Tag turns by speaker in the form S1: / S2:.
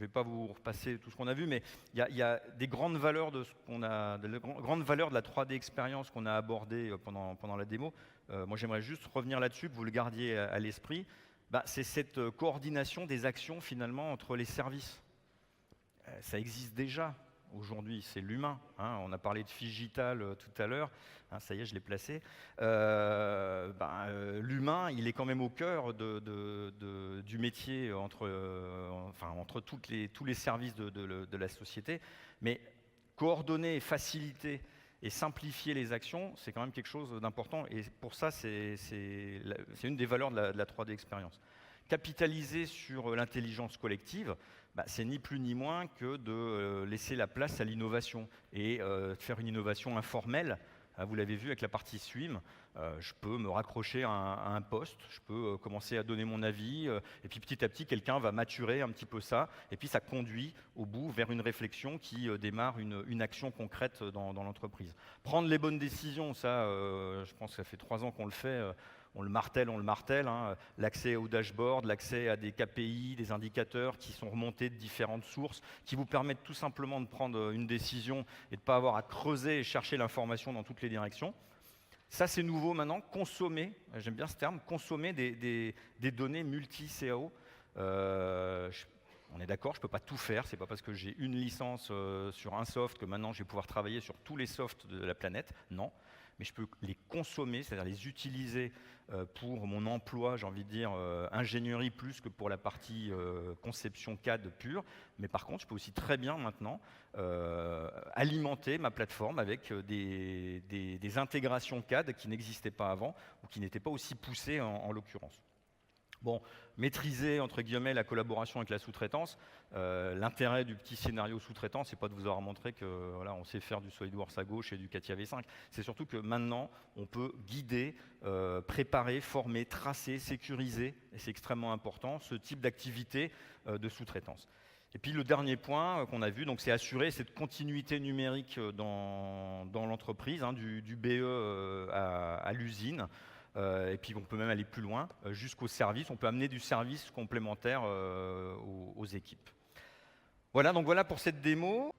S1: vais pas vous repasser tout ce qu'on a vu, mais il y a des grandes valeurs de ce qu'on a, grandes valeurs de la 3D expérience qu'on a abordé pendant la démo. Moi, j'aimerais juste revenir là-dessus, que vous le gardiez à l'esprit. C'est cette coordination des actions finalement entre les services. Ça existe déjà aujourd'hui, c'est l'humain. On a parlé de Figital tout à l'heure, ça y est, je l'ai placé. L'humain, il est quand même au cœur du métier entre tous les services de la société. Mais coordonner, faciliter et simplifier les actions, c'est quand même quelque chose d'important. Et pour ça, c'est une des valeurs de la 3D expérience. Capitaliser sur l'intelligence collective, c'est ni plus ni moins que de laisser la place à l'innovation et de faire une innovation informelle. Vous l'avez vu avec la partie Swim, je peux me raccrocher à un poste, je peux commencer à donner mon avis, et puis petit à petit, quelqu'un va maturer un petit peu ça, et puis ça conduit au bout vers une réflexion qui démarre une action concrète dans l'entreprise. Prendre les bonnes décisions, ça, je pense que ça fait 3 ans qu'on le fait. On le martèle, l'accès au dashboard, l'accès à des KPI, des indicateurs qui sont remontés de différentes sources, qui vous permettent tout simplement de prendre une décision et de ne pas avoir à creuser et chercher l'information dans toutes les directions. Ça, c'est nouveau maintenant, consommer, j'aime bien ce terme, consommer des données multi-CAO. On est d'accord, je ne peux pas tout faire, c'est pas parce que j'ai une licence sur un soft que maintenant je vais pouvoir travailler sur tous les softs de la planète, non. Mais je peux les consommer, c'est-à-dire les utiliser pour mon emploi, j'ai envie de dire, ingénierie plus que pour la partie conception CAD pure. Mais par contre, je peux aussi très bien maintenant alimenter ma plateforme avec des intégrations CAD qui n'existaient pas avant ou qui n'étaient pas aussi poussées en l'occurrence. Bon, maîtriser, entre guillemets, la collaboration avec la sous-traitance. L'intérêt du petit scénario sous-traitant, c'est pas de vous avoir montré que voilà, on sait faire du SolidWorks à gauche et du CATIA V5. C'est surtout que maintenant, on peut guider, préparer, former, tracer, sécuriser, et c'est extrêmement important, ce type d'activité de sous-traitance. Et puis le dernier point qu'on a vu, c'est assurer cette continuité numérique dans l'entreprise, du BE à l'usine. Et puis on peut même aller plus loin, jusqu'au service. On peut amener du service complémentaire aux équipes. Voilà, donc voilà pour cette démo.